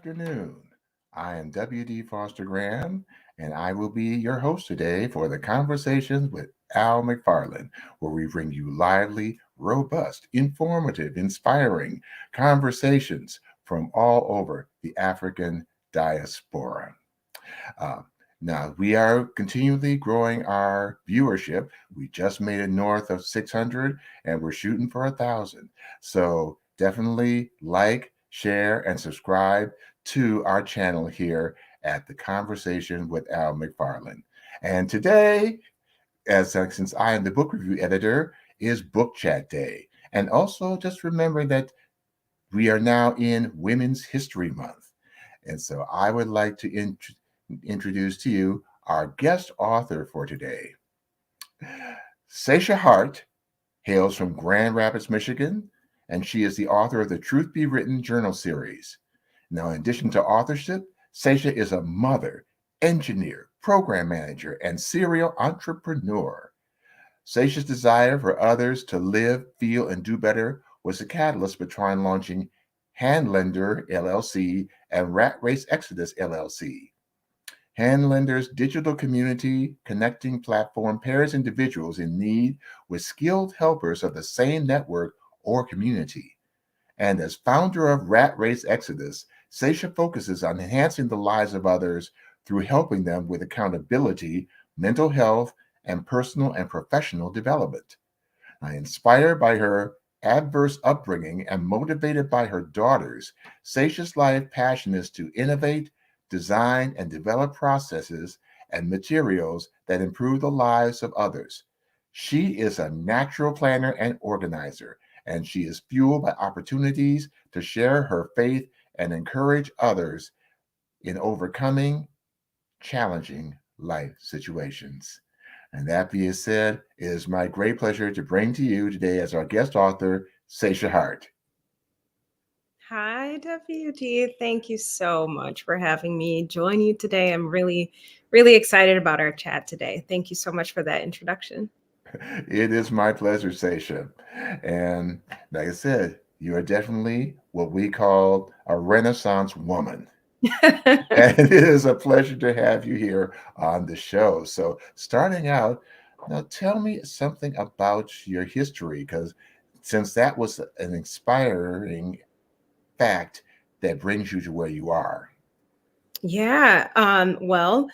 afternoon. I am W.D. Foster Graham, and I will be your host today for the Conversations with Al McFarlane, where we bring you lively, robust, informative, inspiring conversations from all over the African diaspora. Uh, Now, we are continually growing our viewership. We just made it north of 600 and we're shooting for 1,000. So definitely like, share, and subscribe to our channel here at The Conversation with Al McFarlane. And today, since I am the book review editor, is Book Chat Day. And also just remember that we are now in Women's History Month. And so I would like to introduce to you our guest author for today. Say-Sha Hart hails from Grand Rapids, Michigan, and she is the author of the Truth Be Written journal series. Now, in addition to authorship, Say-Sha is a mother, engineer, program manager, and serial entrepreneur. Say-Sha's desire for others to live, feel, and do better was the catalyst behind launching Handlender, LLC, and RatRace Exodus, LLC. Handlender's digital community connecting platform pairs individuals in need with skilled helpers of the same network or community. And as founder of RatRace Exodus, Say-Sha focuses on enhancing the lives of others through helping them with accountability, mental health, and personal and professional development. Inspired by her adverse upbringing and motivated by her daughters, Say-Sha's life passion is to innovate, design, and develop processes and materials that improve the lives of others. She is a natural planner and organizer, and she is fueled by opportunities to share her faith and encourage others in overcoming challenging life situations. And that being said, it is my great pleasure to bring to you today as our guest author, Say-Sha Hart. Hi, WD. Thank you so much for having me join you today. I'm really excited about our chat today. Thank you so much for that introduction. It is my pleasure, Say-Sha. And like I said, you are definitely what we call a Renaissance woman. And it is a pleasure to have you here on the show. So, starting out, now tell me something about your history, because since that was an inspiring fact that brings you to where you are. Yeah. Well,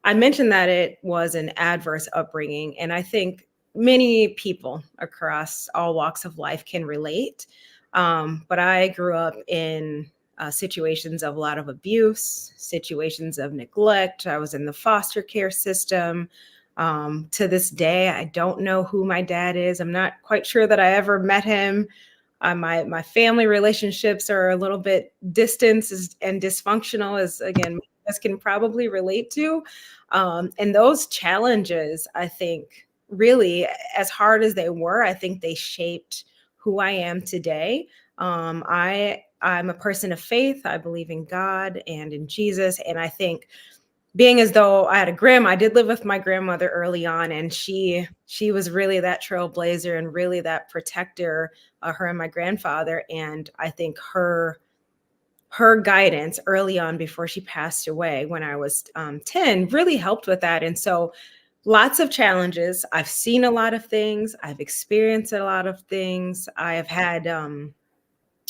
I mentioned that it was an adverse upbringing, and I think many people across all walks of life can relate. But I grew up in situations of a lot of abuse, situations of neglect. I was in the foster care system. To this day, I don't know who my dad is. I'm not quite sure that I ever met him. My family relationships are a little bit distant and dysfunctional, as again, us can probably relate to. And those challenges, I think, really, as hard as they were, I think they shaped who I am today. I'm a person of faith. I believe in God and in Jesus, and I think being as though I had a grandma, I did live with my grandmother early on, and she was really that trailblazer and really that protector, her and my grandfather. And I think her guidance early on before she passed away when I was 10 really helped with that. And so lots of challenges. I've seen a lot of things. I've experienced a lot of things. I have had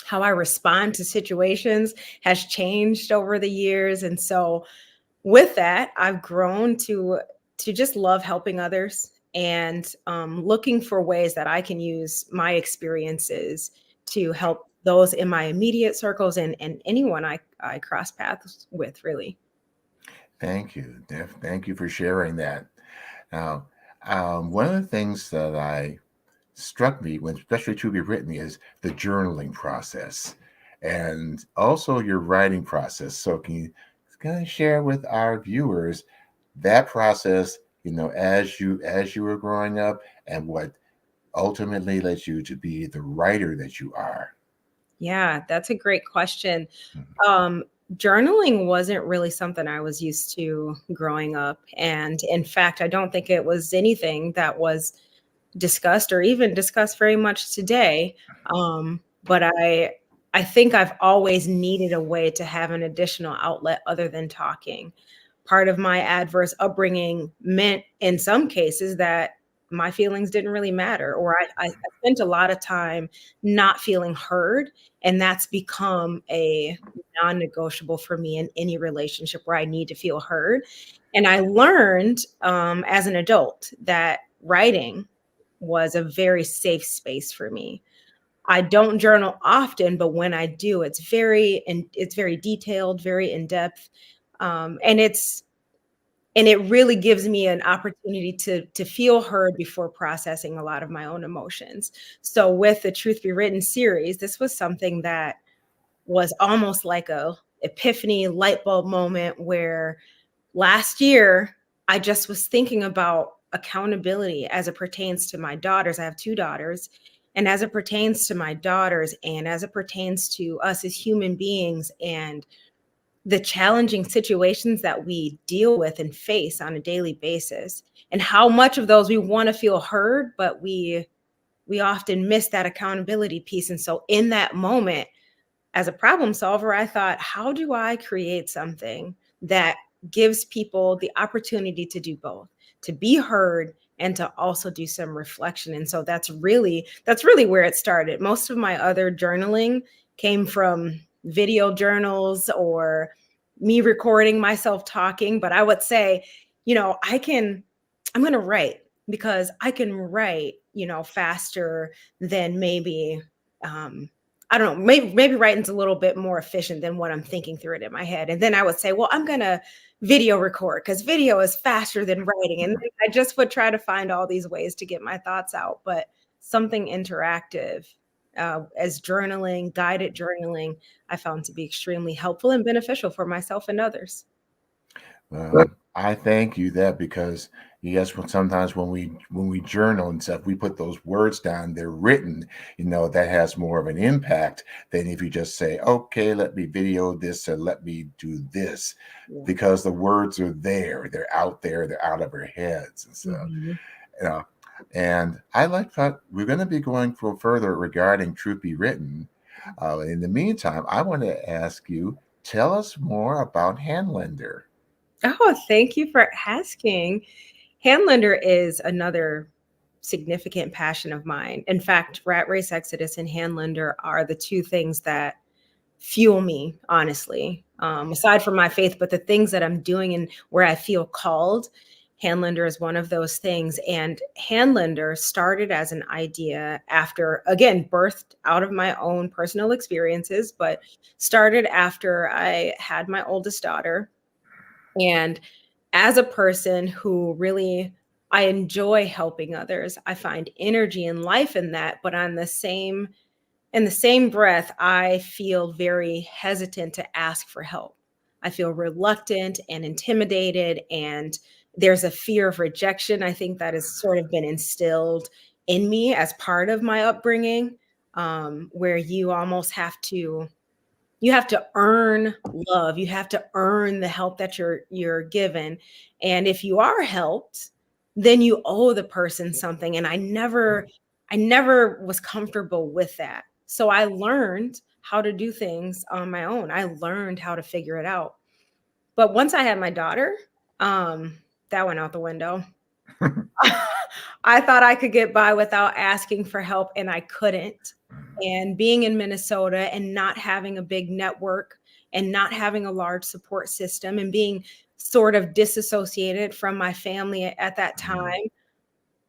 how I respond to situations has changed over the years. And so with that, I've grown to just love helping others and looking for ways that I can use my experiences to help those in my immediate circles and anyone I cross paths with, really. Thank you. Thank you for sharing that. Now, one of the things that I struck me when, especially to be written, is the journaling process and also your writing process. So, can you kind of share with our viewers that process? As you were growing up, and what ultimately led you to be the writer that you are. Yeah, that's a great question. Mhm. Um, Journaling wasn't really something I was used to growing up. And in fact, I don't think it was anything that was discussed or even discussed very much today. But I think I've always needed a way to have an additional outlet other than talking. Part of my adverse upbringing meant in some cases that my feelings didn't really matter, or I spent a lot of time not feeling heard. And that's become a non-negotiable for me in any relationship where I need to feel heard. And I learned as an adult that writing was a very safe space for me. I don't journal often, but when I do, it's very detailed, very in depth, and it really gives me an opportunity to feel heard before processing a lot of my own emotions. So with the Truth Be Written series, this was something that was almost like a epiphany light bulb moment where last year I just was thinking about accountability as it pertains to my daughters. I have two daughters. And as it pertains to my daughters and as it pertains to us as human beings and the challenging situations that we deal with and face on a daily basis, and how much of those we want to feel heard, but we often miss that accountability piece. And so in that moment, as a problem solver, I thought, how do I create something that gives people the opportunity to do both, to be heard and to also do some reflection? And so that's really where it started. Most of my other journaling came from video journals or me recording myself talking, but I would say, I'm going to write because I can write, faster than maybe I don't know, maybe writing's a little bit more efficient than what I'm thinking through it in my head. And then I would say, well, I'm gonna video record because video is faster than writing. And then I just would try to find all these ways to get my thoughts out. But something interactive as journaling, guided journaling, I found to be extremely helpful and beneficial for myself and others. I thank you that because yes, sometimes when we journal and stuff, we put those words down. They're written, that has more of an impact than if you just say, "Okay, let me video this or let me do this," Yeah. because the words are there. They're out there. They're out of our heads and stuff. Mhm. You know, and I like that we're going to be going for further regarding Truth Be Written. In the meantime, I want to ask you, tell us more about Handlender. Oh, thank you for asking. Handlender is another significant passion of mine. In fact, RatRace Exodus and Handlender are the two things that fuel me, honestly. Aside from my faith, but the things that I'm doing and where I feel called, Handlender is one of those things. And Handlender started as an idea after, again, birthed out of my own personal experiences, but started after I had my oldest daughter. And as a person who really I enjoy helping others, I find energy and life in that, but in the same breath, I feel very hesitant to ask for help. I feel reluctant and intimidated, and there's a fear of rejection. I think that has sort of been instilled in me as part of my upbringing, where you have to earn love. You have to earn the help that you're given. And if you are helped, then you owe the person something. And I never was comfortable with that. So I learned how to do things on my own. I learned how to figure it out. But once I had my daughter, that went out the window. I thought I could get by without asking for help, and I couldn't. And being in Minnesota and not having a big network and not having a large support system and being sort of disassociated from my family at that time,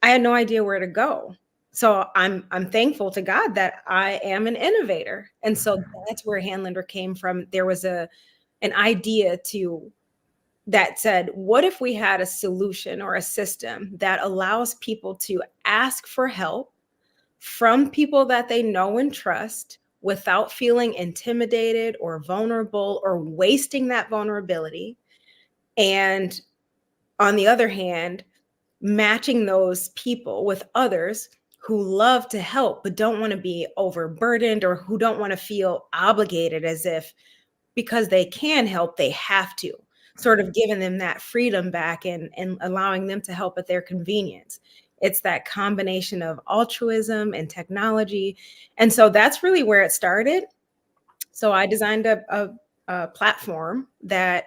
I had no idea where to go. So I'm thankful to God that I am an innovator. And so that's where Handlander came from. There was an idea to that said, what if we had a solution or a system that allows people to ask for help from people that they know and trust without feeling intimidated or vulnerable or wasting that vulnerability? And on the other hand, matching those people with others who love to help but don't want to be overburdened or who don't want to feel obligated as if because they can help, they have to, sort of giving them that freedom back and allowing them to help at their convenience. It's that combination of altruism and technology. And so that's really where it started. So I designed a platform that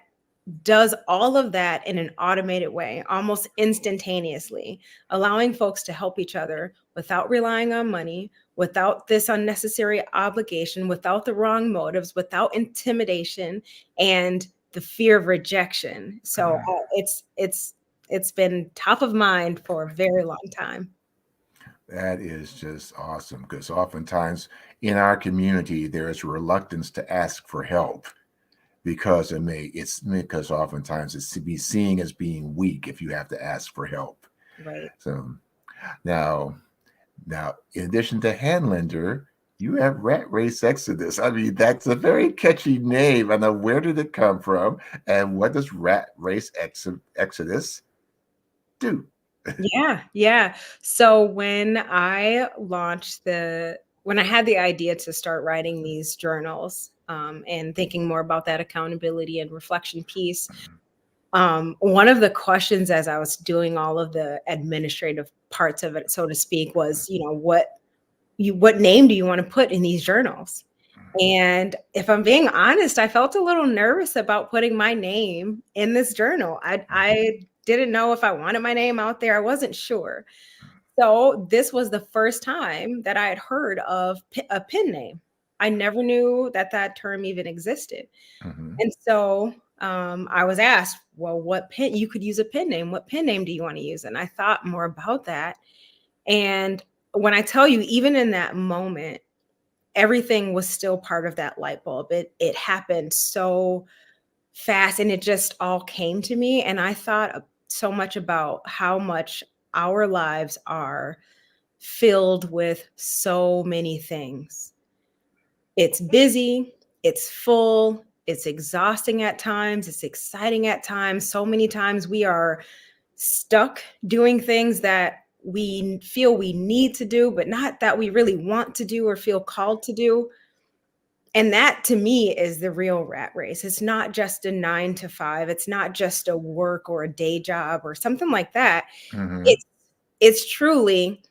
does all of that in an automated way, almost instantaneously, allowing folks to help each other without relying on money, without this unnecessary obligation, without the wrong motives, without intimidation and the fear of rejection. So it's been top of mind for a very long time. That is just awesome because oftentimes in our community there is reluctance to ask for help because it's because oftentimes it's to be seen as being weak if you have to ask for help. Right. So now now in addition to Handlender, you have RatRace Exodus. I mean, that's a very catchy name. I know, where did it come from, and what does RatRace Exodus do? Yeah, yeah. So when I had the idea to start writing these journals, and thinking more about that accountability and reflection piece, one of the questions as I was doing all of the administrative parts of it, so to speak, was, what name do you want to put in these journals? And if I'm being honest, I felt a little nervous about putting my name in this journal. I didn't know if I wanted my name out there. I wasn't sure. So this was the first time that I had heard of a pen name. I never knew that that term even existed. Mhm. And so I was asked, well, what pen, you could use a pen name. What pen name do you want to use? And I thought more about that. And when I tell you, even in that moment, everything was still part of that light bulb. It happened so fast and it just all came to me. And I thought so much about how much our lives are filled with so many things. It's busy, it's full, it's exhausting at times, it's exciting at times. So many times we are stuck doing things that we feel we need to do, but not that we really want to do or feel called to do. And that to me is the real rat race. It's not just a 9 to 5. It's not just a work or a day job or something like that. Mhm. It's it's truly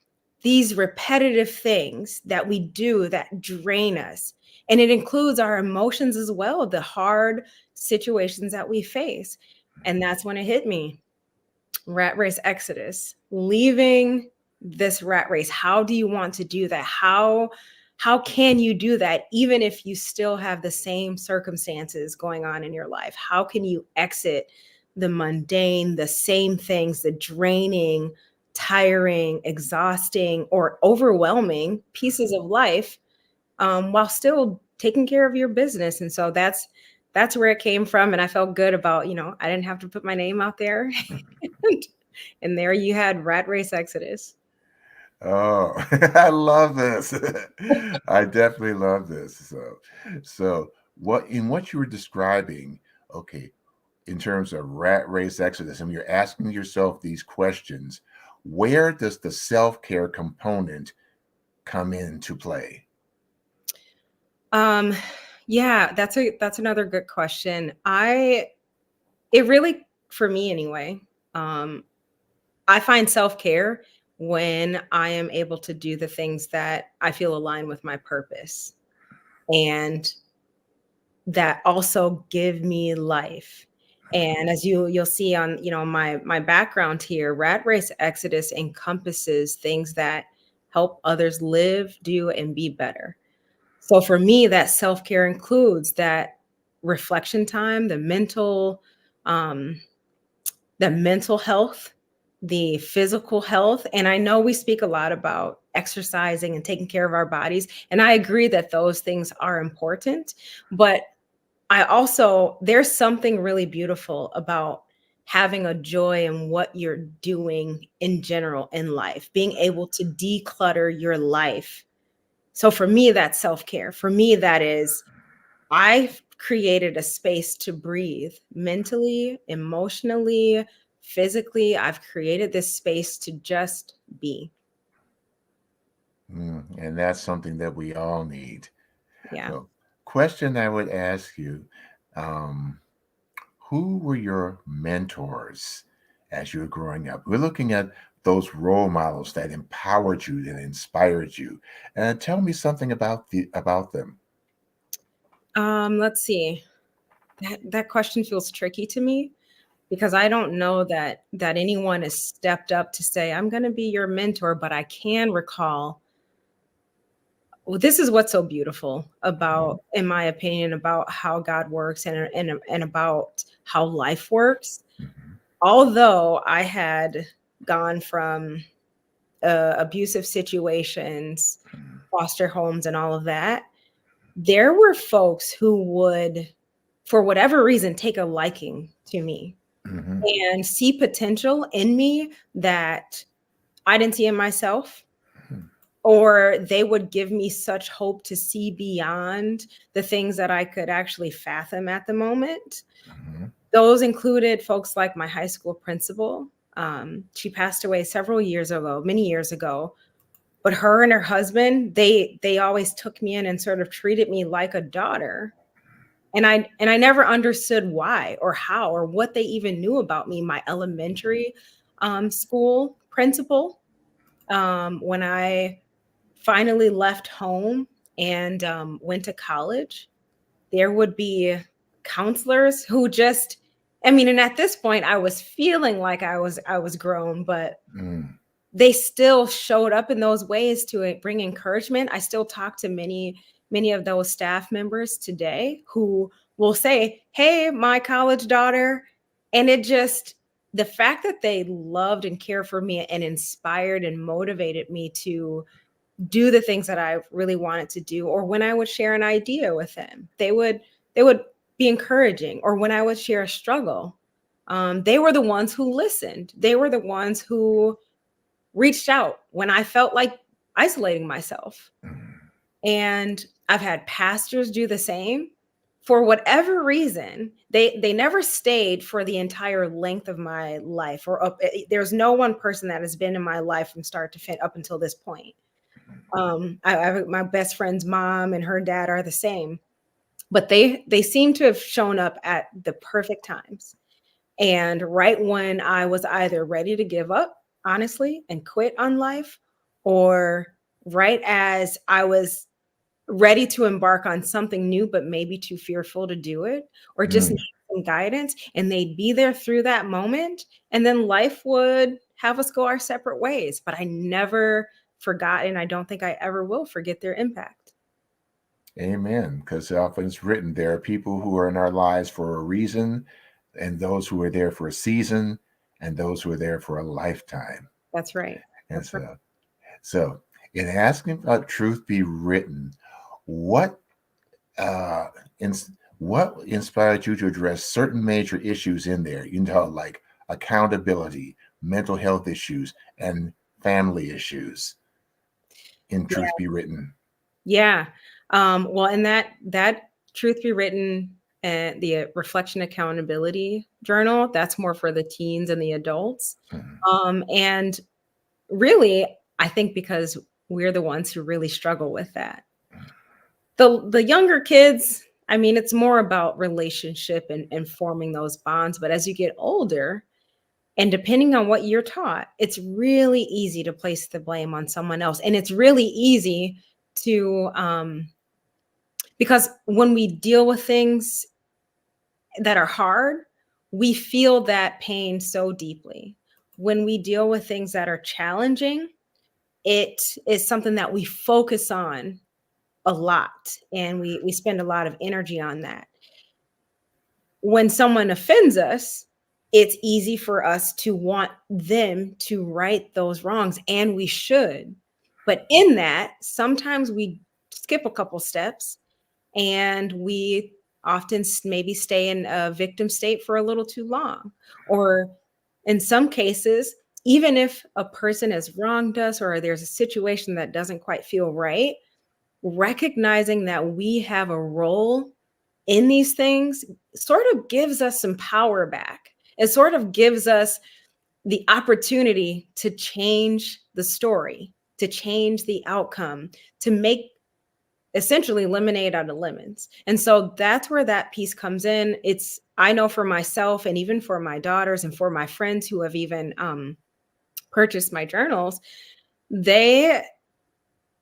these repetitive things that we do that drain us. And it includes our emotions as well, the hard situations that we face. And that's when it hit me. Rat race exodus, leaving this rat race. How do you want to do that? How can you do that even if you still have the same circumstances going on in your life? How can you exit the mundane, the same things, the draining, tiring, exhausting, or overwhelming pieces of life, while still taking care of your business? And so that's where it came from. And I felt good about, I didn't have to put my name out there. And there you had Rat Race Exodus. Oh, I love this. I definitely love this. So what you were describing, okay, in terms of rat race exodus, and you're asking yourself these questions, where does the self-care component come into play? Um, yeah, that's another good question. It really, for me anyway, um, I find self-care when I am able to do the things that I feel align with my purpose and that also give me life. And as you'll see on, my background here, Rat Race Exodus encompasses things that help others live, do, and be better. So for me, that self-care includes that reflection time, um, the mental health, the physical health. And I know we speak a lot about exercising and taking care of our bodies. And I agree that those things are important. But there's something really beautiful about having a joy in what you're doing in general in life, being able to declutter your life. So for me, that's self care. For me, that is, I've created a space to breathe mentally, emotionally, physically. I've created this space to just be. And that's something that we all need. Yeah. So, question I would ask you, um, who were your mentors as you were growing up? We're looking at those role models that empowered you, that inspired you. And tell me something about them. Let's see. That question feels tricky to me because I don't know that anyone has stepped up to say, I'm going to be your mentor, but I can recall. Well, this is what's so beautiful about, in my opinion, about how God works and about how life works. Mm-hmm. Although I had gone from abusive situations, foster homes, and all of that, there were folks who would, for whatever reason, take a liking to me Mm-hmm. and see potential in me that I didn't see in myself, or they would give me such hope to see beyond the things that I could actually fathom at the moment. Mm-hmm. Those included folks like my high school principal. She passed away several years ago, many years ago. But her and her husband, they always took me in and sort of treated me like a daughter. And I never understood why or how or what they even knew about me. My elementary school principal, when I finally left home and went to college, there would be counselors who just, I mean, and at this point I was feeling like I was grown, but Mm. they still showed up in those ways to bring encouragement. I still talk to many of those staff members today who will say, hey, my college daughter. And it just, the fact that they loved and cared for me and inspired and motivated me to do the things that I really wanted to do, or when I would share an idea with them, they would be encouraging, or when I would share a struggle, they were the ones who listened. They were the ones who reached out when I felt like isolating myself. Mm. And I've had pastors do the same. For whatever reason, they never stayed for the entire length of my life, or there's no one person that has been in my life from start to finish up until this point. My best friend's mom and her dad are the same, but they seem to have shown up at the perfect times. And right when I was either ready to give up, honestly, and quit on life, or right as I was ready to embark on something new, but maybe too fearful to do it, or just Mm. need some guidance, and they'd be there through that moment. And then life would have us go our separate ways. But I never forgot, and I don't think I ever will forget their impact. Amen. Because often it's written there are people who are in our lives for a reason, and those who are there for a season, and those who are there for a lifetime. That's right. And That's right. so in asking about truth be written, what uh, what inspired you to address certain major issues in there? You know, like accountability, mental health issues, and family issues in Truth Be Written. Yeah. Well, and that Truth Be Written and the Reflection Accountability Journal, that's more for the teens and the adults. Mhm. And really, I think because we're the ones who really struggle with that. The younger kids, I mean, it's more about relationship and forming those bonds. But as you get older, and depending on what you're taught, it's really easy to place the blame on someone else. And it's really easy to because when we deal with things that are hard, we feel that pain so deeply. When we deal with things that are challenging, it is something that we focus on a lot, and we spend a lot of energy on that. When someone offends us, it's easy for us to want them to right those wrongs, and we should. But in that, sometimes we skip a couple steps, and we often maybe stay in a victim state for a little too long. Or in some cases, even if a person has wronged us or there's a situation that doesn't quite feel right, recognizing that we have a role in these things sort of gives us some power back. It sort of gives us the opportunity to change the story, to change the outcome, to make essentially lemonade out of lemons. And so that's where that piece comes in. It's, I know for myself and even for my daughters and for my friends who have even purchased my journals, they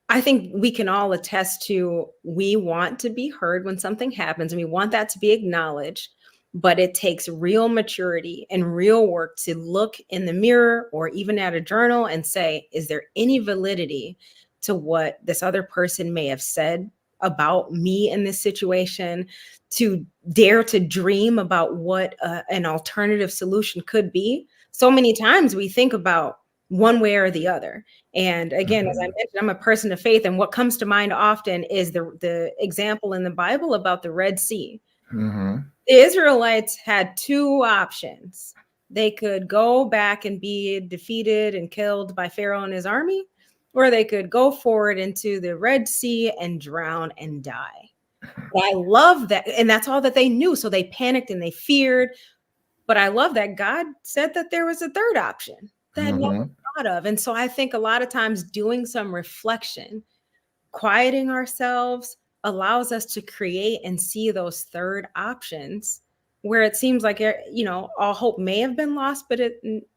I think we can all attest to, we want to be heard when something happens and we want that to be acknowledged, but it takes real maturity and real work to look in the mirror or even at a journal and say, is there any validity to what this other person may have said about me in this situation? To dare to dream about what an alternative solution could be. So many times we think about one way or the other. And again, as I Mhm. mentioned, I'm a person of faith, and what comes to mind often is the example in the Bible about the Red Sea. Mhm. The Israelites had two options. They could go back and be defeated and killed by Pharaoh and his army, or they could go forward into the Red Sea and drown and die. And I love that. And that's all that they knew. So they panicked and they feared. But I love that God said that there was a third option that I never Mhm. thought of. And so I think a lot of times doing some reflection, quieting ourselves, allows us to create and see those third options where it seems like, all hope may have been lost, but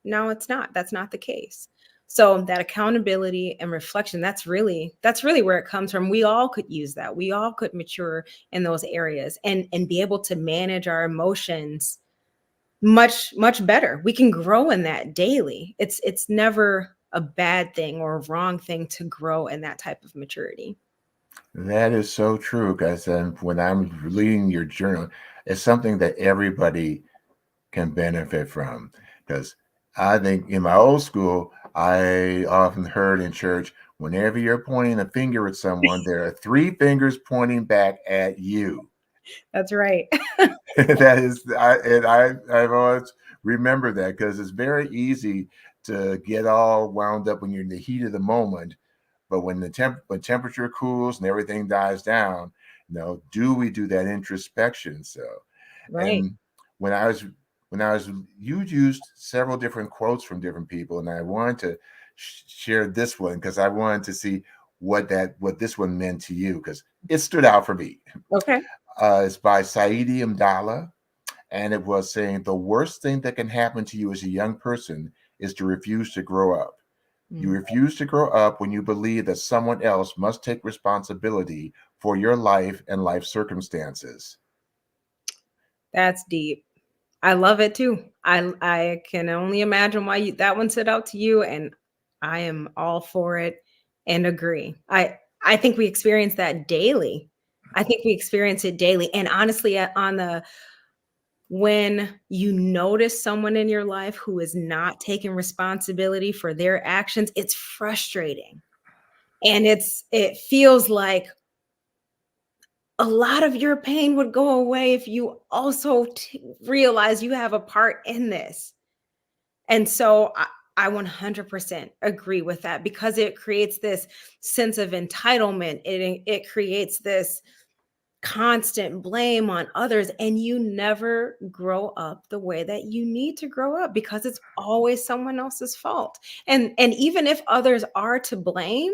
now it's not. That's not the case. So that accountability and reflection, that's really where it comes from. We all could use that. We all could mature in those areas and be able to manage our emotions much better. We can grow in that daily. It's never a bad thing or a wrong thing to grow in that type of maturity. That is so true, because when I'm reading your journal, it's something that everybody can benefit from. Because I think in my old school, I often heard in church, whenever you're pointing a finger at someone, there are three fingers pointing back at you. That's right. That is, I've always remembered that, because it's very easy to get all wound up when you're in the heat of the moment. But when when temperature cools and everything dies down, do we do that introspection? So, Right. and when I was you used several different quotes from different people, and I wanted to share this one because I wanted to see what this one meant to you, because it stood out for me. Okay. It's by Saidi Amdallah, and it was saying the worst thing that can happen to you as a young person is to refuse to grow up. You Mm, refuse to grow up when you believe that someone else must take responsibility for your life and life circumstances. that's deep. I love it too. I can only imagine why that one stood out to you, and I am all for it and agree. I think we experience that daily. I think we experience it daily. And honestly, on the when you notice someone in your life who is not taking responsibility for their actions, it's frustrating. And it feels like a lot of your pain would go away if you also realize you have a part in this. And so I 100% agree with that, because it creates this sense of entitlement. It creates this constant blame on others, and you never grow up the way that you need to grow up, because it's always someone else's fault. And even if others are to blame,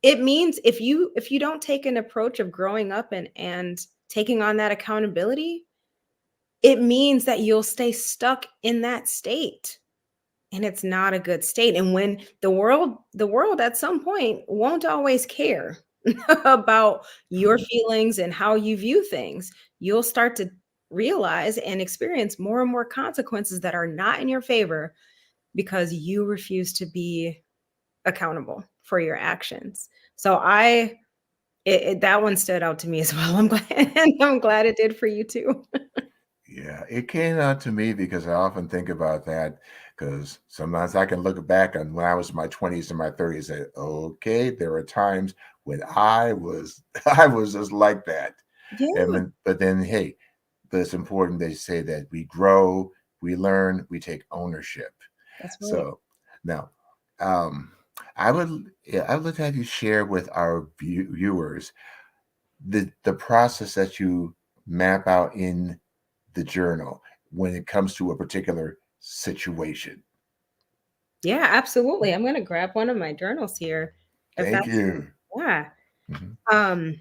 it means if you don't take an approach of growing up and taking on that accountability, it means that you'll stay stuck in that state, and it's not a good state. And when the world at some point won't always care about your feelings and how you view things, you'll start to realize and experience more and more consequences that are not in your favor, because you refuse to be accountable for your actions. So that one stood out to me as well. I'm glad I'm glad it did for you too. Yeah, it came out to me because I often think about that, because sometimes I can look back on when I was in my 20s and my 30s and say, okay, there were times when I was I was just like that. Yeah, But then hey, but it's important they say that we grow, we learn, we take ownership. that's right. So now, um, I would like to have you share with our viewers the process that you map out in the journal when it comes to a particular situation. Yeah, absolutely. I'm gonna grab one of my journals here, if Thank that's you. yeah. Mhm. Um,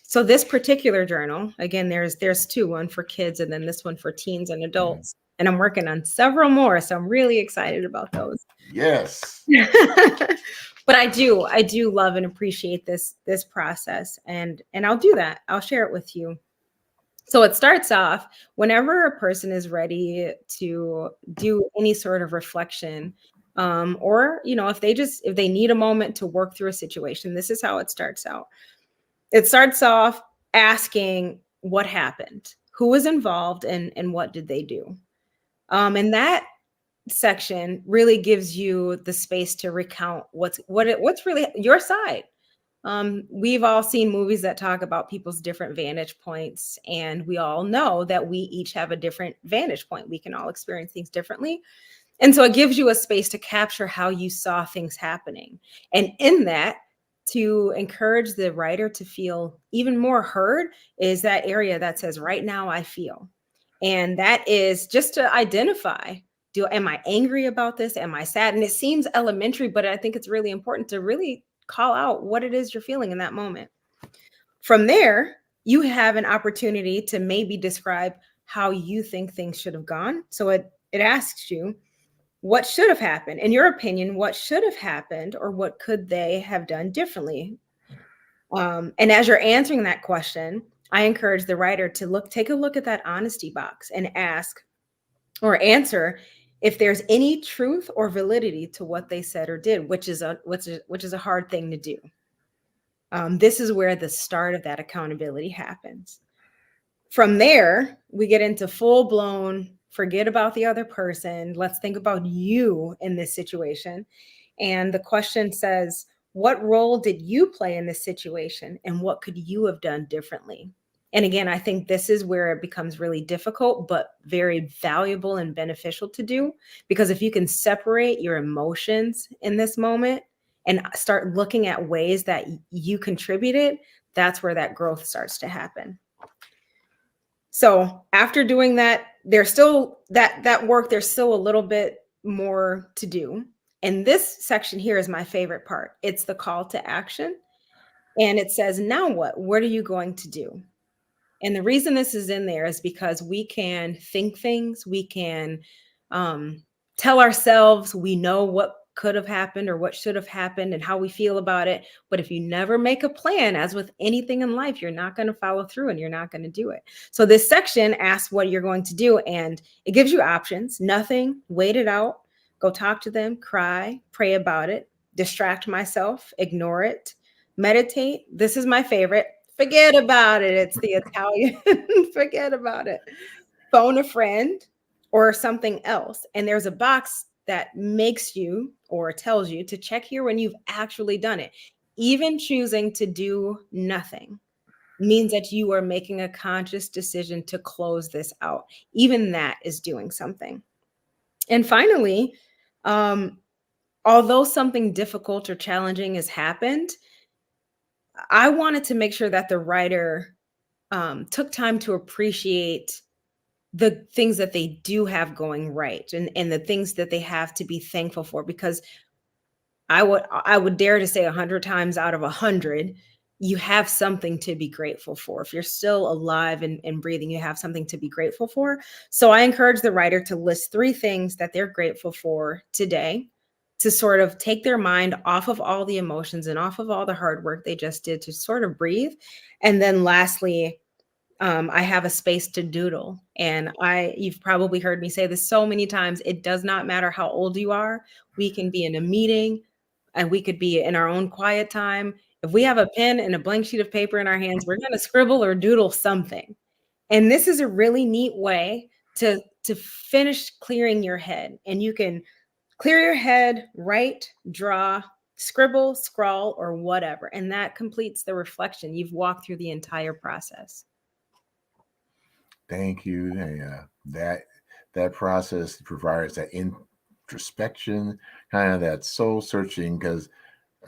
so this particular journal, again, there's two, one for kids and then this one for teens and Mhm. adults. And I'm working on several more, so I'm really excited about those. Yes. But I do love and appreciate this process, and I'll do that. I'll share it with you. So it starts off whenever a person is ready to do any sort of reflection, or if they need a moment to work through a situation. This is how it starts out. It starts off asking what happened, who was involved, and what did they do. And that section really gives you the space to recount what's really your side. We've all seen movies that talk about people's different vantage points, and we all know that we each have a different vantage point. We can all experience things differently. And so it gives you a space to capture how you saw things happening. And in that, to encourage the writer to feel even more heard, is that area that says, right now I feel. And that is just to identify, am I angry about this? Am I sad? And it seems elementary, but I think it's really important to really call out what it is you're feeling in that moment. From there, you have an opportunity to maybe describe how you think things should have gone. So it asks you, what should have happened? In your opinion, what should have happened, or what could they have done differently? And as you're answering that question, I encourage the writer to take a look at that honesty box and ask or answer if there's any truth or validity to what they said or did, which is a hard thing to do. This is where the start of that accountability happens. From there, we get into full-blown, forget about the other person. Let's think about you in this situation. And the question says, what role did you play in this situation, and what could you have done differently? And again, I think this is where it becomes really difficult, but very valuable and beneficial to do, because if you can separate your emotions in this moment and start looking at ways that you contributed, that's where that growth starts to happen. So after doing that, there's still that work, there's still a little bit more to do. And this section here is my favorite part. It's the call to action. And it says, now what? What are you going to do? And the reason this is in there is because we can think things, we can tell ourselves we know what could have happened or what should have happened and how we feel about it. But if you never make a plan, as with anything in life, you're not going to follow through and you're not going to do it. So this section asks what you're going to do, and it gives you options. Nothing, wait it out, go talk to them, cry, pray about it, distract myself, ignore it, meditate. This is my favorite. Forget about it. It's the Italian. Forget about it. Phone a friend or something else. And there's a box that makes you or tells you to check here when you've actually done it. Even choosing to do nothing means that you are making a conscious decision to close this out. Even that is doing something. And finally, although something difficult or challenging has happened, I wanted to make sure that the writer took time to appreciate the things that they do have going right, and the things that they have to be thankful for, because I would dare to say 100 times out of 100, you have something to be grateful for. If you're still alive and breathing, you have something to be grateful for. So I encourage the writer to list 3 things that they're grateful for today, to sort of take their mind off of all the emotions and off of all the hard work they just did, to sort of breathe. And then lastly, I have a space to doodle. And you've probably heard me say this so many times. It does not matter how old you are. We can be in a meeting and we could be in our own quiet time. If we have a pen and a blank sheet of paper in our hands, we're going to scribble or doodle something. And this is a really neat way to finish clearing your head. And you can clear your head, write, draw, scribble, scrawl, or whatever. And that completes the reflection. You've walked through the entire process. Thank you. That process provides that introspection, kind of that soul searching. Because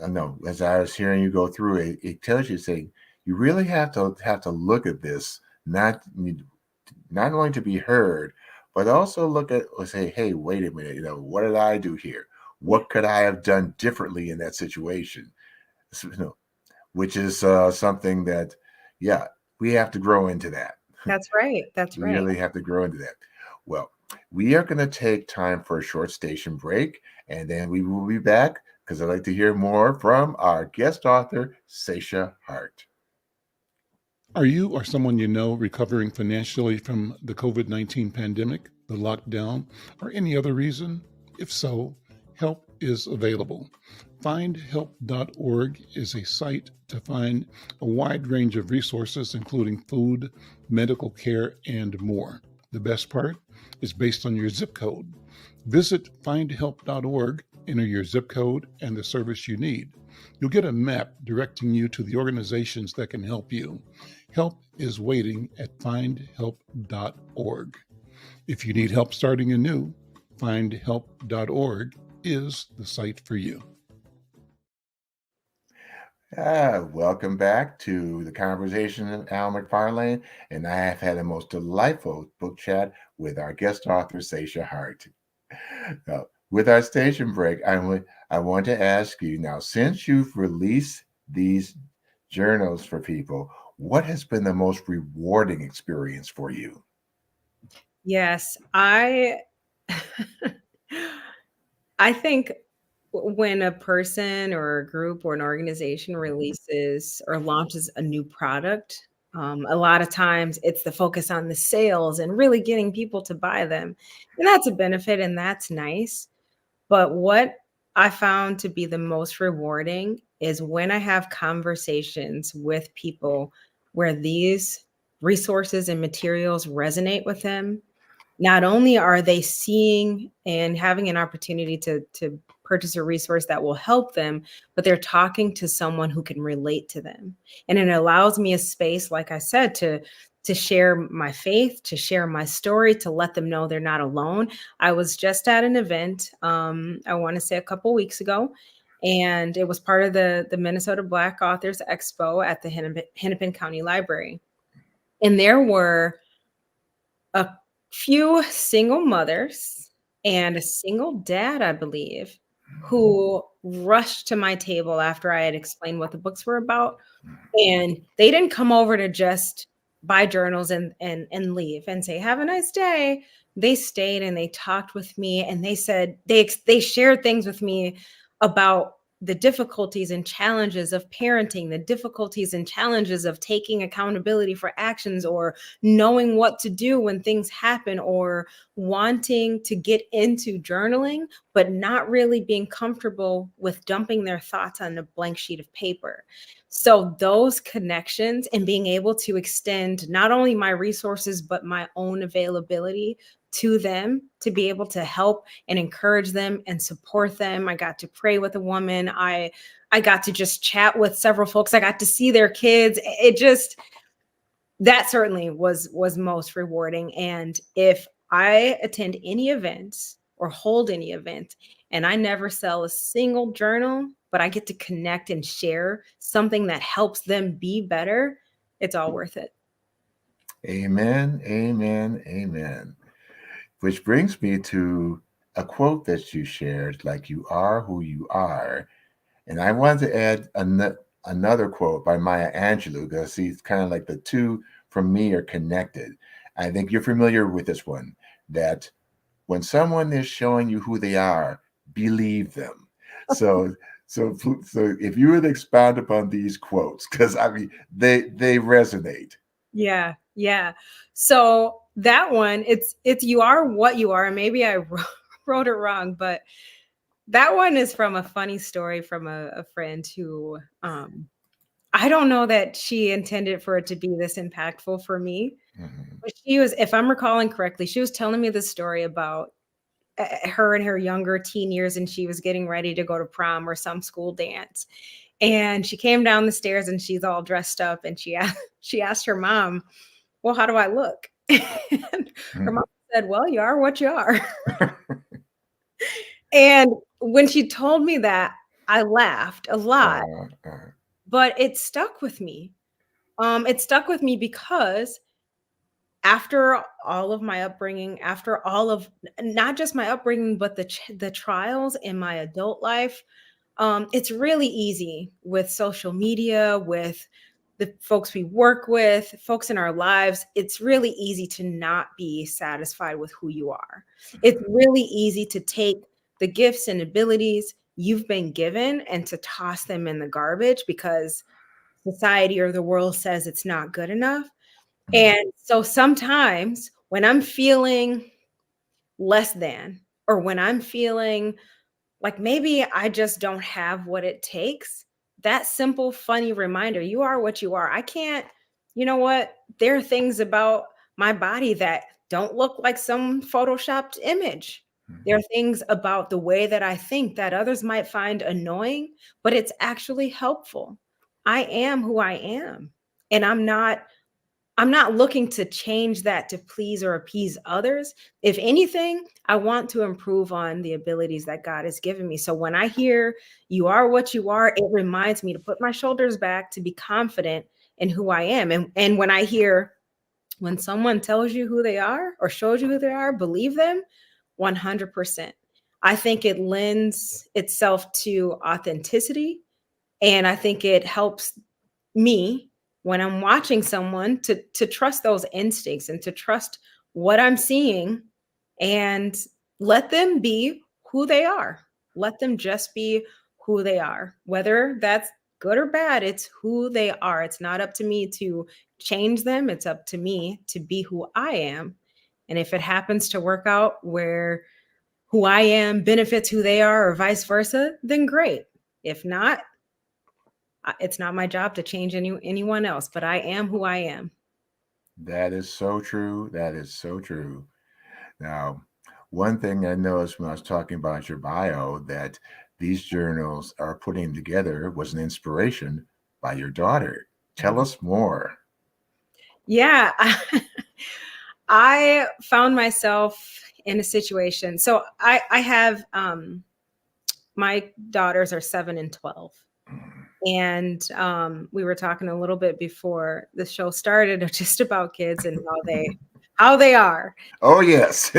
I know, as I was hearing you go through it, it tells you, say, you really have to look at this, not only to be heard, but also look at or say, hey, wait a minute, what did I do here? What could I have done differently in that situation? Which is something that, yeah, we have to grow into that. That's right. That's We right. really have to grow into that. Well, we are going to take time for a short station break, and then we will be back because I'd like to hear more from our guest author, Say-Sha Hart. Are you or someone you know recovering financially from the COVID-19 pandemic, the lockdown, or any other reason? If so, help is available. Findhelp.org is a site to find a wide range of resources, including food, medical care, and more. The best part is based on your zip code. Visit findhelp.org, enter your zip code and the service you need. You'll get a map directing you to the organizations that can help you. Help is waiting at findhelp.org. If you need help starting anew, findhelp.org is the site for you. Welcome back to the conversation of Al McFarlane, and I have had a most delightful book chat with our guest author, Say-Sha Hart. With our station break, I want to ask you now, since you've released these journals for people, what has been the most rewarding experience for you? Yes, I I think when a person or a group or an organization releases or launches a new product, a lot of times it's the focus on the sales and really getting people to buy them. And that's a benefit and that's nice. But what I found to be the most rewarding is when I have conversations with people where these resources and materials resonate with them. Not only are they seeing and having an opportunity to purchase a resource that will help them, but they're talking to someone who can relate to them. And it allows me a space, like I said, to share my faith, to share my story, to let them know they're not alone. I was just at an event, I want to say a couple weeks ago, and it was part of the Minnesota Black Authors Expo at the Hennepin County Library. And there were a few single mothers and a single dad, I believe, who rushed to my table after I had explained what the books were about. And they didn't come over to just buy journals and leave and say, "Have a nice day." They stayed and they talked with me and they said they shared things with me about the difficulties and challenges of parenting, the difficulties and challenges of taking accountability for actions or knowing what to do when things happen or wanting to get into journaling, but not really being comfortable with dumping their thoughts on a blank sheet of paper. So those connections and being able to extend not only my resources, but my own availability to them to be able to help and encourage them and support them. I got to pray with a woman. I got to just chat with several folks. I got to see their kids. It just, that certainly was most rewarding. And if I attend any events or hold any event and I never sell a single journal, but I get to connect and share something that helps them be better, it's all worth it. Amen, amen, amen. Which brings me to a quote that you shared, like you are who you are. And I wanted to add another quote by Maya Angelou, because see, it's kind of like the two from me are connected. I think you're familiar with this one, that when someone is showing you who they are, believe them. So so if you would expound upon these quotes, because I mean they resonate. Yeah, yeah. So that one, it's you are what you are. Maybe I wrote it wrong, but that one is from a funny story from a friend who I don't know that she intended for it to be this impactful for me. Mhm. But she was, if I'm recalling correctly, she was telling me this story about her in her younger teen years, and she was getting ready to go to prom or some school dance. And she came down the stairs and she's all dressed up and she asked her mom, "Well, how do I look?" And her mom said, "Well, you are what you are." And when she told me that, I laughed a lot, Uh, but it stuck with me. It stuck with me because after all of my upbringing, after all of not just my upbringing, but the trials in my adult life, it's really easy with social media, with the folks we work with, folks in our lives. It's really easy to not be satisfied with who you are. It's really easy to take the gifts and abilities you've been given and to toss them in the garbage because society or the world says it's not good enough. And so sometimes when I'm feeling less than, or when I'm feeling like maybe I just don't have what it takes, that simple, funny reminder, you are what you are. I can't, you know what? There are things about my body that don't look like some photoshopped image. There are things about the way that I think that others might find annoying, but it's actually helpful. I am who I am. And I'm not looking to change that to please or appease others. If anything, I want to improve on the abilities that God has given me. So when I hear you are what you are, it reminds me to put my shoulders back, to be confident in who I am. And when I hear, when someone tells you who they are or shows you who they are, believe them 100%. I think it lends itself to authenticity. And I think it helps me when I'm watching someone to trust those instincts and to trust what I'm seeing and let them be who they are. Let them just be who they are. Whether that's good or bad, it's who they are. It's not up to me to change them. It's up to me to be who I am. And if it happens to work out where who I am benefits who they are or vice versa, then great. If not, it's not my job to change anyone else, but I am who I am. That is so true. That is so true. Now, one thing I noticed when I was talking about your bio that these journals are putting together was an inspiration by your daughter. Tell us more. Yeah. I found myself in a situation. So I have my daughters are 7 and 12. And we were talking a little bit before the show started just about kids and how they are. Oh, yes.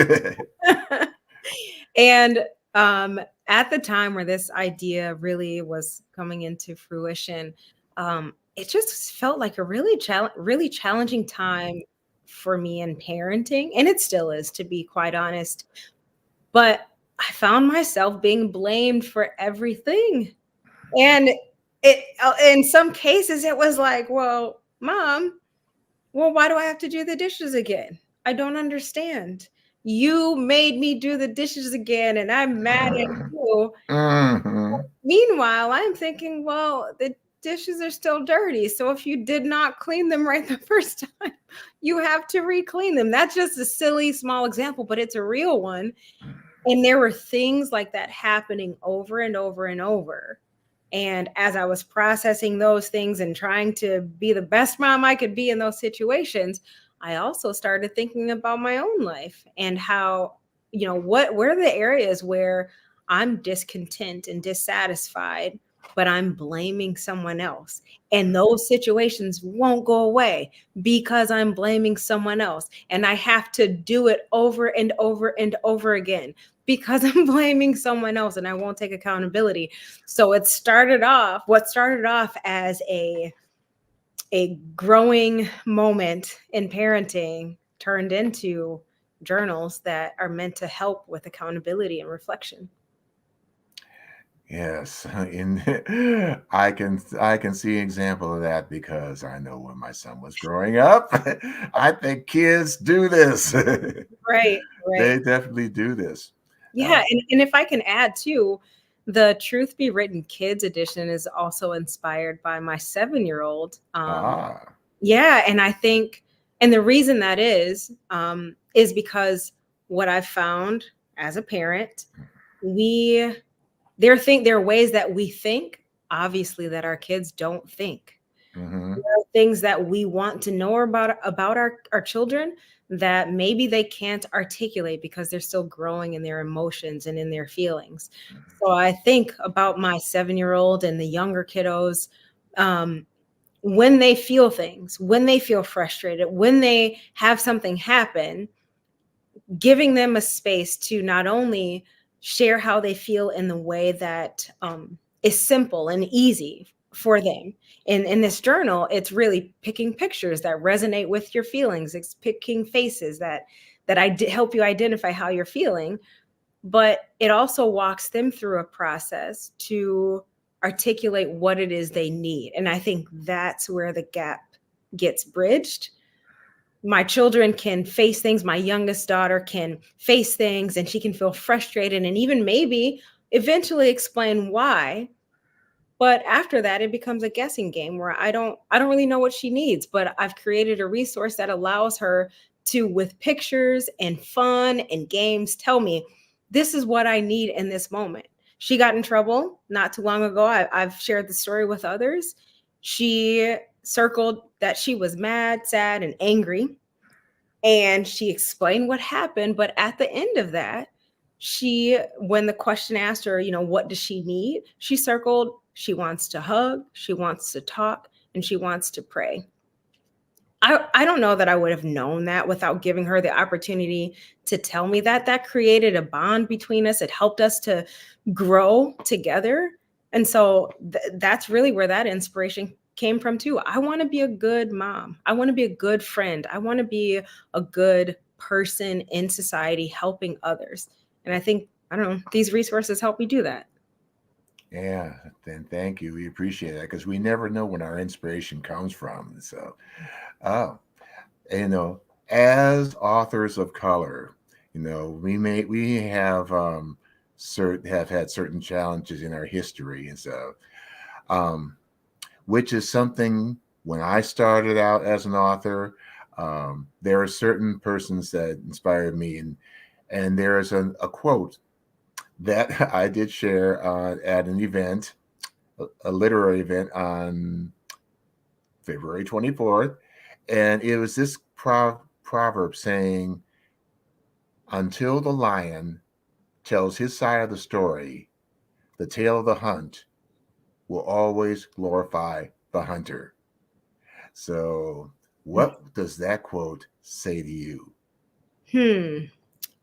And at the time where this idea really was coming into fruition, it just felt like a really challenging time for me in parenting, and it still is, to be quite honest. But I found myself being blamed for everything, and in some cases it was like, well, Mom, well, why do I have to do the dishes again? I don't understand. You made me do the dishes again, and I'm mad at you. Mhm. Meanwhile, I'm thinking, well, the dishes are still dirty. So if you did not clean them right the first time, you have to re-clean them. That's just a silly small example, but it's a real one. And there were things like that happening over and over and over. And as I was processing those things and trying to be the best mom I could be in those situations, I also started thinking about my own life and how, where are the areas where I'm discontent and dissatisfied, but I'm blaming someone else. And those situations won't go away because I'm blaming someone else. And I have to do it over and over and over again because I'm blaming someone else and I won't take accountability. So what started off as a growing moment in parenting turned into journals that are meant to help with accountability and reflection. Yes, I can see an example of that because I know when my son was growing up, I think kids do this. Right, right. They definitely do this. Yeah, and if I can add too, the Truth Be Written Kids edition is also inspired by my 7-year-old. Ah, Yeah, and I think, and the reason that is because what I've found as a parent, there are ways that we think, obviously, that our kids don't think. hmm, There are things that we want to know about our children that maybe they can't articulate because they're still growing in their emotions and in their feelings. So I think about my 7-year-old and the younger kiddos. When they feel things, when they feel frustrated, when they have something happen, giving them a space to not only share how they feel in the way that is simple and easy for them. In this journal, it's really picking pictures that resonate with your feelings. It's picking faces that help you identify how you're feeling. but it also walks them through a process to articulate what it is they need. And I think that's where the gap gets bridged. My children can face things. My youngest daughter can face things and she can feel frustrated and even maybe eventually explain why. But after that, it becomes a guessing game where I don't really know what she needs, but I've created a resource that allows her to, with pictures and fun and games, tell me this is what I need in this moment. She got in trouble not too long ago. I've shared the story with others. She circled that she was mad, sad, and angry. And she explained what happened. But at the end of that, when the question asked her, what does she need? She circled, she wants to hug, she wants to talk, and she wants to pray. I don't know that I would have known that without giving her the opportunity to tell me that. That created a bond between us. It helped us to grow together. And so that's really where that inspiration came from too. I want to be a good mom. I want to be a good friend. I want to be a good person in society helping others. And I think, I don't know, these resources help me do that. Yeah, then thank you. We appreciate that because we never know when our inspiration comes from. So, oh, as authors of color, we have have had certain challenges in our history, and so which is something when I started out as an author, there are certain persons that inspired me, and there is a quote that I did share at an event, a literary event on February 24th. And it was this proverb saying, until the lion tells his side of the story, the tale of the hunt will always glorify the hunter. So, what does that quote say to you?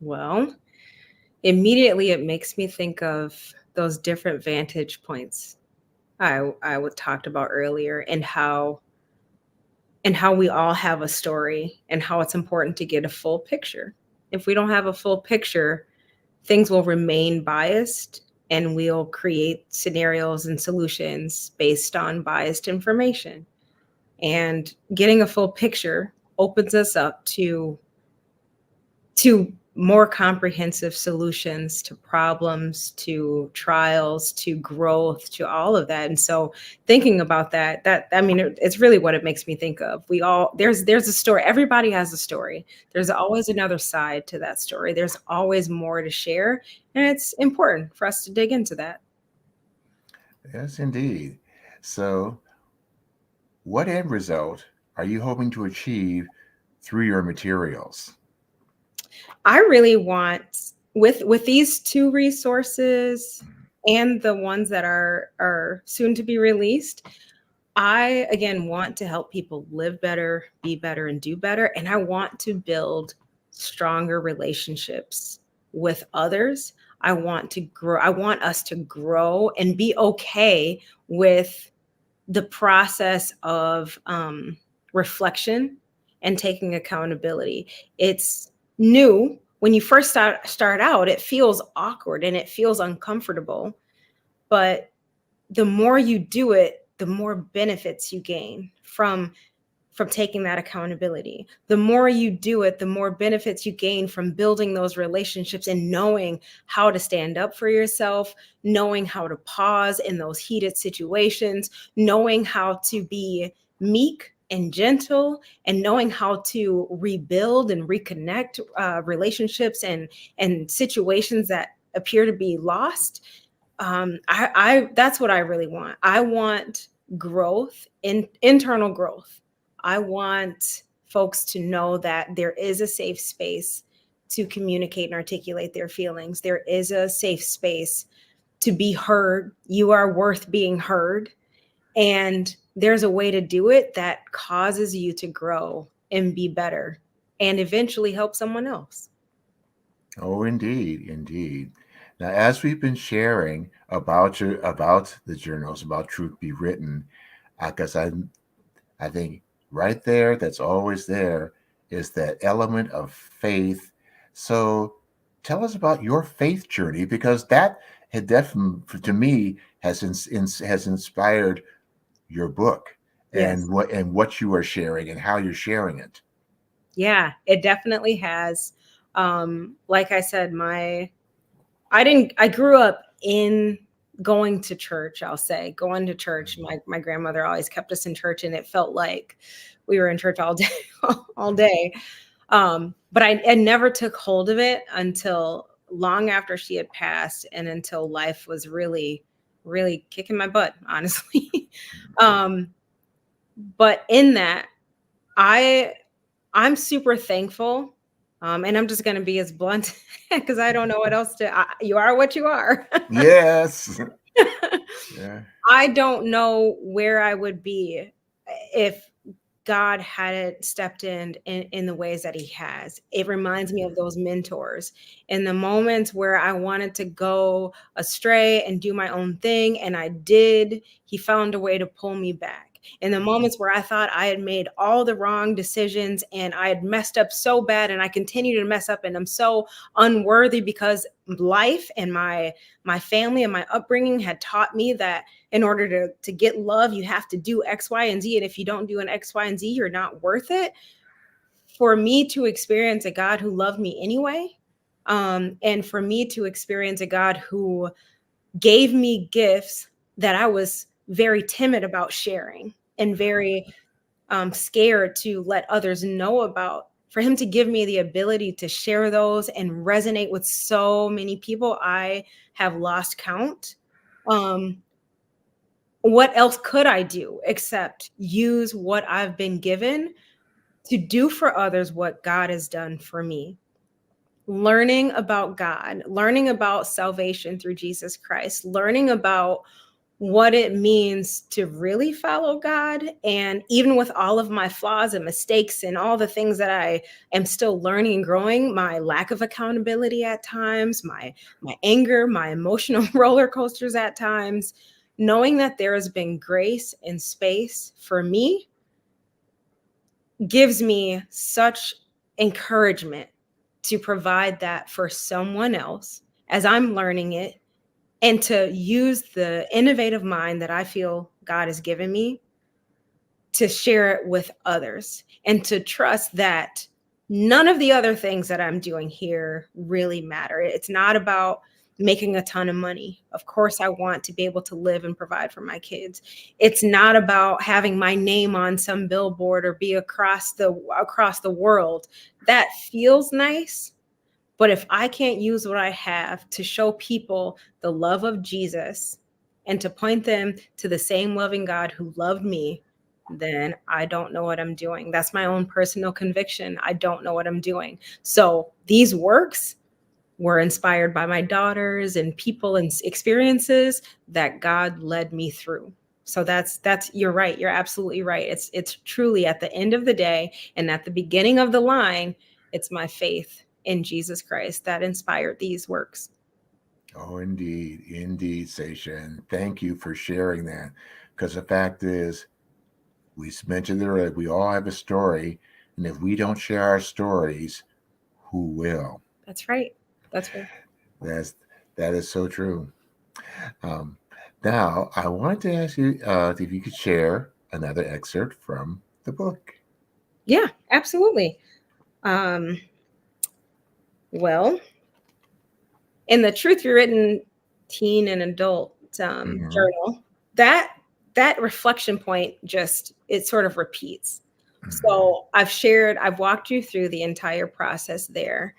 Well, immediately it makes me think of those different vantage points I talked about earlier, and how we all have a story, and how it's important to get a full picture. If we don't have a full picture, things will remain biased, and we'll create scenarios and solutions based on biased information. And getting a full picture opens us up to more comprehensive solutions to problems, to trials, to growth, to all of that. And so thinking about it's really what it makes me think of. There's a story. Everybody has a story. There's always another side to that story. There's always more to share. And it's important for us to dig into that. Yes, indeed. So, what end result are you hoping to achieve through your materials? I really want, with these two resources and the ones that are soon to be released, I again want to help people live better, be better, and do better. And I want to build stronger relationships with others. I want to grow. I want us to grow and be okay with the process of reflection and taking accountability. It's new. When you first start out, it feels awkward and it feels uncomfortable. But the more you do it, the more benefits you gain from taking that accountability. The more you do it, the more benefits you gain from building those relationships and knowing how to stand up for yourself, knowing how to pause in those heated situations, knowing how to be meek and gentle, and knowing how to rebuild and reconnect relationships and situations that appear to be lost. That's what I really want. I want growth, internal growth. I want folks to know that there is a safe space to communicate and articulate their feelings. There is a safe space to be heard. You are worth being heard. And there's a way to do it that causes you to grow and be better and eventually help someone else. Oh, indeed, indeed. Now, as we've been sharing about the journals, about Truth Be Written, because I think right there, that's always there, is that element of faith. So, tell us about your faith journey, because that had definitely, to me, has inspired your book Yes. and what you are sharing and how you're sharing it. Yeah, it definitely has. Like I said, I grew up in going to church, I'll say, going to church. My grandmother always kept us in church, and it felt like we were in church all day, all day. But I never took hold of it until long after she had passed, and until life was really, really kicking my butt, honestly. um, but in that, I I'm super thankful. And I'm just going to be as blunt because I don't know what else you are what you are. Yes. Yeah. I don't know where I would be if God hadn't stepped in the ways that he has. It reminds me of those mentors in the moments where I wanted to go astray and do my own thing. And I did. He found a way to pull me back. In the moments where I thought I had made all the wrong decisions and I had messed up so bad, and I continue to mess up, and I'm so unworthy because life and my family and my upbringing had taught me that in order to get love, you have to do X, Y, and Z. And if you don't do an X, Y, and Z, you're not worth it. For me to experience a God who loved me anyway, and for me to experience a God who gave me gifts that I was very timid about sharing and very scared to let others know about, for him to give me the ability to share those and resonate with so many people, I have lost count. What else could I do except use what I've been given to do for others what God has done for me? Learning about God, learning about salvation through Jesus Christ, learning about what it means to really follow God. And even with all of my flaws and mistakes and all the things that I am still learning and growing, my lack of accountability at times, my anger, my emotional roller coasters at times, knowing that there has been grace and space for me gives me such encouragement to provide that for someone else as I'm learning it, and to use the innovative mind that I feel God has given me to share it with others, and to trust that none of the other things that I'm doing here really matter. It's not about making a ton of money. Of course, I want to be able to live and provide for my kids. It's not about having my name on some billboard or be across the world. That feels nice, but if I can't use what I have to show people the love of Jesus and to point them to the same loving God who loved me, then I don't know what I'm doing. That's my own personal conviction. I don't know what I'm doing. So these works were inspired by my daughters and people and experiences that God led me through. So that's you're right. You're absolutely right. It's truly at the end of the day and at the beginning of the line, it's my faith in Jesus Christ that inspired these works. Oh, indeed, Say-Sha, and thank you for sharing that. Because the fact is, we mentioned earlier, we all have a story, and if we don't share our stories, who will? That's right. That's right. That is so true. Um, Now, I wanted to ask you if you could share another excerpt from the book. Yeah, absolutely. Um, well, in the Truth Be Written teen and adult Mhm, journal, that reflection point just it sort of repeats. mhm. So I've walked you through the entire process there.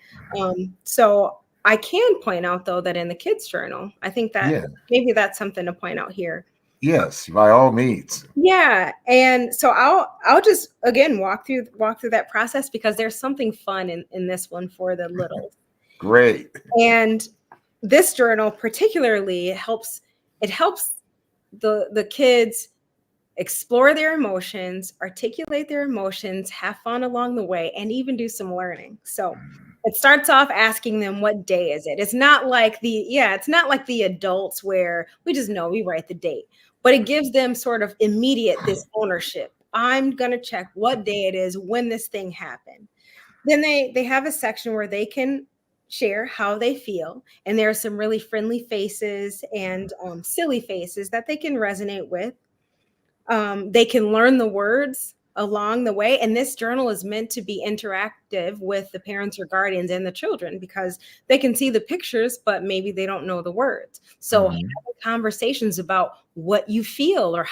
So I can point out though that in the kids journal, I think that Yeah, maybe that's something to point out here. yes, by all means. Yeah, and so I'll just again walk through that process because there's something fun in this one for the little. Great. And this journal particularly helps the kids explore their emotions, articulate their emotions, have fun along the way, and even do some learning. So it starts off asking them, what day is it? It's not like the adults where we just know, we write the date, but it gives them sort of immediate this ownership. I'm gonna check what day it is when this thing happened. Then they have a section where they can share how they feel. And there are some really friendly faces and silly faces that they can resonate with. They can learn the words along the way. And this journal is meant to be interactive with the parents or guardians and the children, because they can see the pictures, but maybe they don't know the words. So having conversations about what you feel, or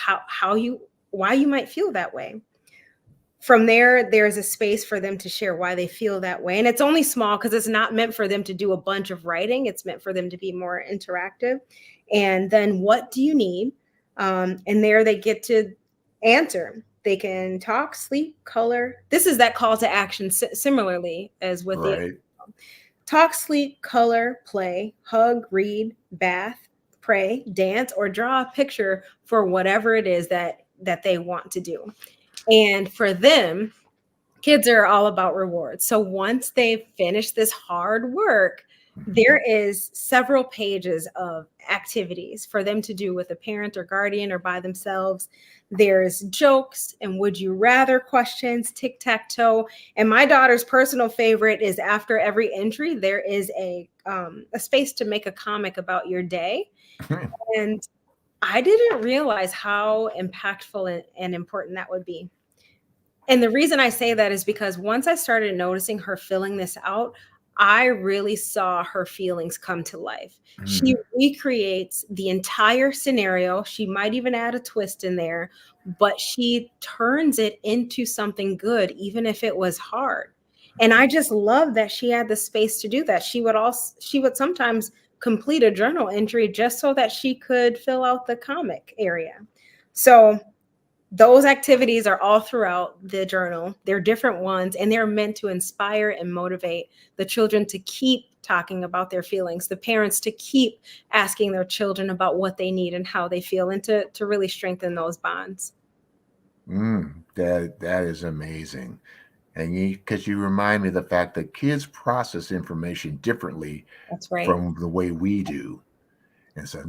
why you might feel that way. From there, there's a space for them to share why they feel that way. And it's only small because it's not meant for them to do a bunch of writing. It's meant for them to be more interactive. And then, what do you need? And there they get to answer. They can talk, sleep, color. This is that call to action, similarly as with the talk, sleep, color, play, hug, read, bath, pray, dance, or draw a picture for whatever it is that they want to do. And for them, kids are all about rewards. So once they've finished this hard work, there is several pages of activities for them to do with a parent or guardian or by themselves. There's jokes and would you rather questions, tic-tac-toe. And my daughter's personal favorite is, after every entry, there is a space to make a comic about your day. And I didn't realize how impactful and important that would be. And the reason I say that is because once I started noticing her filling this out, I really saw her feelings come to life. She recreates the entire scenario. She might even add a twist in there, but she turns it into something good, even if it was hard. And I just love that she had the space to do that. She would sometimes complete a journal entry just so that she could fill out the comic area. So those activities are all throughout the journal. They're different ones, and they're meant to inspire and motivate the children to keep talking about their feelings, the parents to keep asking their children about what they need and how they feel, and to really strengthen those bonds. That is amazing. And because you remind me of the fact that kids process information differently. That's right. From the way we do. And so,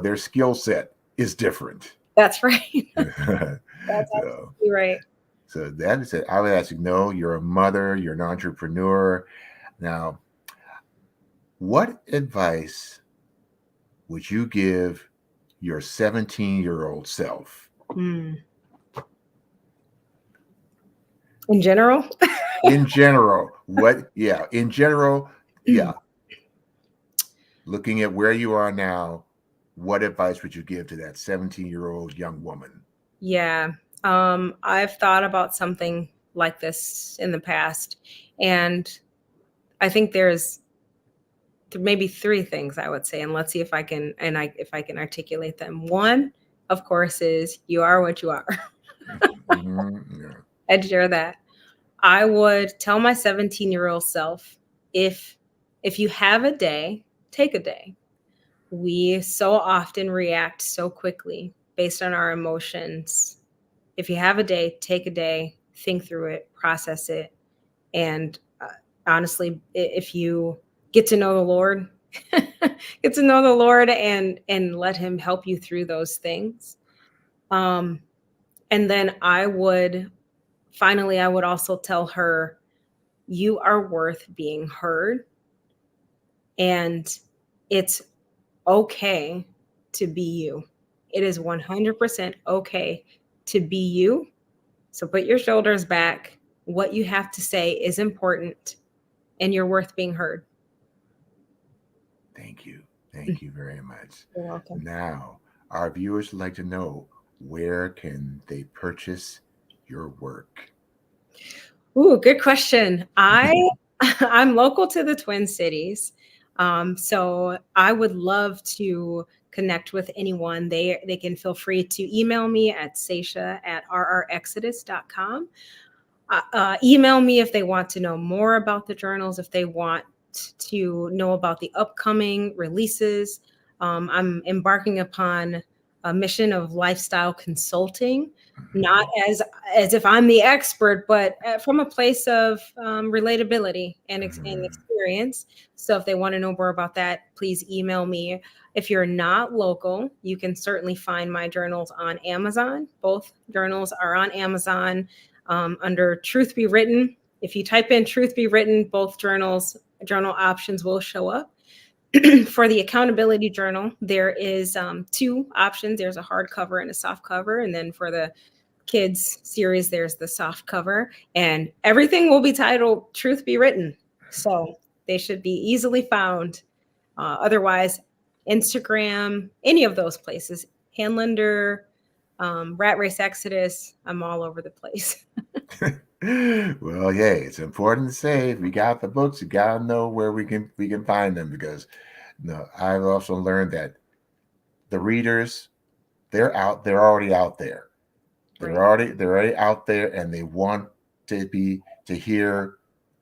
their skill set is different. That's right. That's absolutely right. So that is it. I would ask you, you're a mother, you're an entrepreneur. Now, what advice would you give your 17-year-old self? In general? In general. In general, yeah. Looking at where you are now, what advice would you give to that 17-year-old young woman? Yeah, I've thought about something like this in the past, and I think there's maybe three things I would say, and let's see if I can articulate them. One, of course, is you are what you are. I'd share that. I would tell my 17-year-old self, if you have a day, take a day. We so often react so quickly based on our emotions. If you have a day, take a day, think through it, process it. And honestly, if you get to know the Lord, and let him help you through those things. And then I would also tell her, you are worth being heard. And it's okay to be you. It is 100% okay to be you. So put your shoulders back. What you have to say is important, and you're worth being heard. Thank you. Thank you very much. You're welcome. Now, our viewers would like to know, where can they purchase your work? Ooh, good question. I'm local to the Twin Cities. So I would love to connect with anyone. They can feel free to email me at Say-Sha at rrexodus.com. Email me if they want to know more about the journals, if they want to know about the upcoming releases. I'm embarking upon a mission of lifestyle consulting, not as if I'm the expert, but from a place of relatability and experience. So if they want to know more about that, please email me. If you're not local, you can certainly find my journals on Amazon. Both journals are on Amazon under Truth Be Written. If you type in Truth Be Written, both journals journal options will show up. For the accountability journal, there is 2 options. There's a hardcover and a soft cover. And then for the kids series, there's the soft cover. And everything will be titled Truth Be Written. So they should be easily found. Otherwise, Instagram, any of those places, Handlender, RatRace Exodus, I'm all over the place. Well, yeah, it's important to say if we got the books, you gotta know where we can find them, because I've also learned that the readers, they're already out there. They're Right. already out there, and they want to hear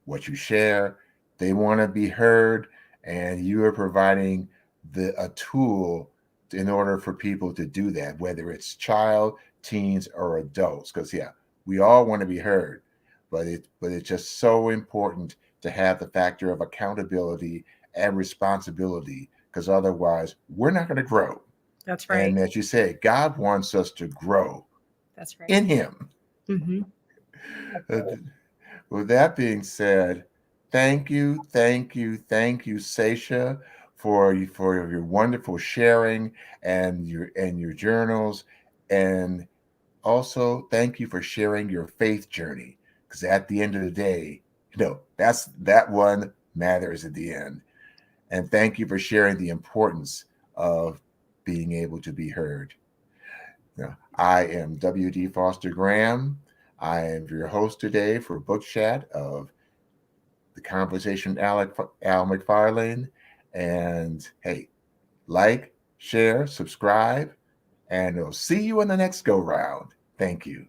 what you share. They want to be heard, and you are providing a tool in order for people to do that, whether it's child, teens, or adults. Because we all want to be heard, but it's just so important to have the factor of accountability and responsibility, because otherwise we're not going to grow. That's right. And as you say, God wants us to grow That's right. in Him. Mm-hmm. With that being said, thank you, Say-Sha, for your wonderful sharing and your journals, and also thank you for sharing your faith journey. Because at the end of the day, that one matters at the end. And thank you for sharing the importance of being able to be heard. I am W.D. Foster Graham. I am your host today for Book Chat of The Conversation Al McFarlane. And hey, like, share, subscribe, and we'll see you in the next go round. Thank you.